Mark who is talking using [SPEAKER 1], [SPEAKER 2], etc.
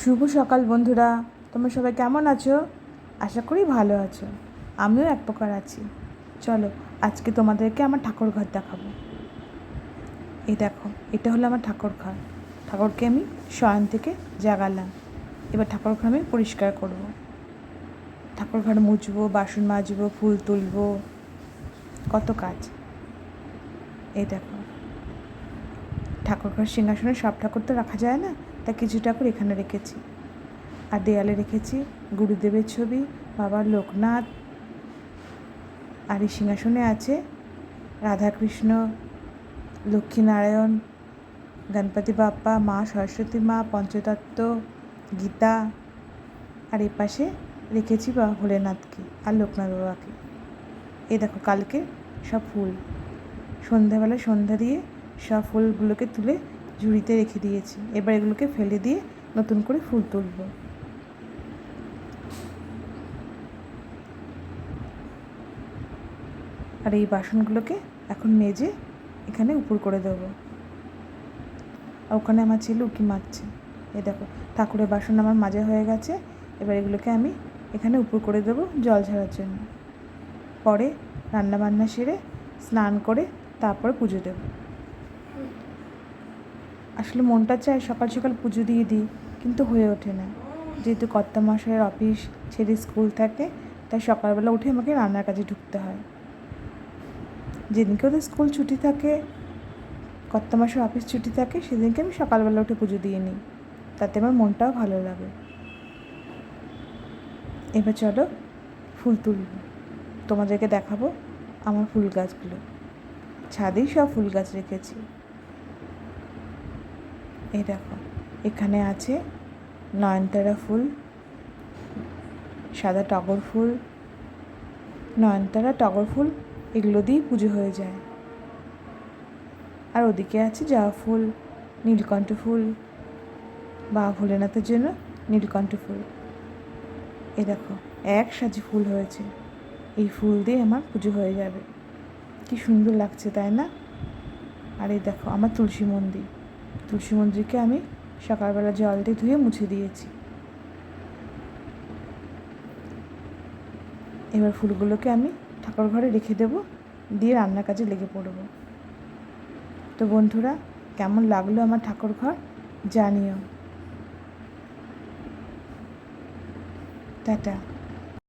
[SPEAKER 1] শুভ সকাল বন্ধুরা, তোমরা সবাই কেমন আছো? আশা করি ভালো আছো। আমিও এক প্রকার আছি। চলো আজকে তোমাদেরকে আমার ঠাকুর ঘর দেখাবো। এই দেখো, এটা হলো আমার ঠাকুর ঘর। ঠাকুরকে আমি শয়ন থেকে জাগালাম। এবার ঠাকুর ঘর আমি পরিষ্কার করব। ঠাকুর ঘর মুছবো, বাসন মাজবো, ফুল তুলবো, কত কাজ। এই দেখো, ঠাকুর ঘর সিংহাসনে সব ঠাকুর তো রাখা যায় না, তাই কিছু ঠাকুর এখানে রেখেছি। আর দেয়ালে রেখেছি গুরুদেবের ছবি, বাবার লোকনাথ। আর এই সিংহাসনে আছে রাধাকৃষ্ণ, লক্ষ্মীনারায়ণ, গণপতি বাপ্পা, মা সরস্বতী, মা পঞ্চতত্ত্ব, গীতা। আর এ পাশে রেখেছি বাবা ভোলেনাথকে আর লোকনাথ বাবাকে। এই দেখো, কালকে সব ফুল সন্ধ্যাবেলা সন্ধ্যা দিয়ে সব ফুলগুলোকে তুলে ঝুড়িতে রেখে দিয়েছি। এবার এগুলোকে ফেলে দিয়ে নতুন করে ফুল তুলব। আর এই বাসনগুলোকে এখন মেজে এখানে উপর করে দেবো। আর ওখানে আমার ছেলে উঁকি মারছে। এই দেখো, ঠাকুরের বাসন আমার মাজা হয়ে গেছে। এবার এগুলোকে আমি এখানে উপর করে দেবো জল ঝাড়ার জন্য। পরে রান্নাবান্না সেরে স্নান করে তারপরে পুজো দেব। আসলে মনটা চায় সকাল সকাল পুজো দিয়ে দিই, কিন্তু হয়ে ওঠে না। যেহেতু কর্তামশাইয়ের অফিস ছেড়ে স্কুল থাকে, তাই সকালবেলা উঠে আমাকে রান্নার কাজে ঢুকতে হয়। যেদিনকে ওদের স্কুল ছুটি থাকে, কর্তামশাইয়ের অফিস ছুটি থাকে, সেদিনকে আমি সকালবেলা উঠে পুজো দিয়ে নিই। তাতে আমার মনটাও ভালো লাগে। এবার চলো ফুল তুলব, তোমাদেরকে দেখাবো আমার ফুল গাছগুলো। ছাদেই সব ফুল গাছ রেখেছি। এই দেখো, এখানে আছে নয়নতারা ফুল, সাদা টগর ফুল, নয়নতারা, টগর ফুল, এগুলো দিয়েই পুজো হয়ে যায়। আর ওদিকে আছে জবা ফুল, নীলকণ্ঠ ফুল, বা ভোলেনাথের জন্য নীলকণ্ঠ ফুল। এই দেখো, এক সাজি ফুল হয়েছে। এই ফুল দিয়ে আমার পুজো হয়ে যাবে। কি সুন্দর লাগছে, তাই না? আর এই দেখো আমার তুলসী মন্দির। তুলসী মন্দিরকে আমি সকালবেলা জল দিয়ে ধুয়ে মুছে দিয়েছি। এবার ফুলগুলোকে আমি ঠাকুর ঘরে রেখে দেবো, দিয়ে রান্নার কাজে লেগে পড়ব। তো বন্ধুরা, কেমন লাগলো আমার ঠাকুর ঘর জানিও। টাটা।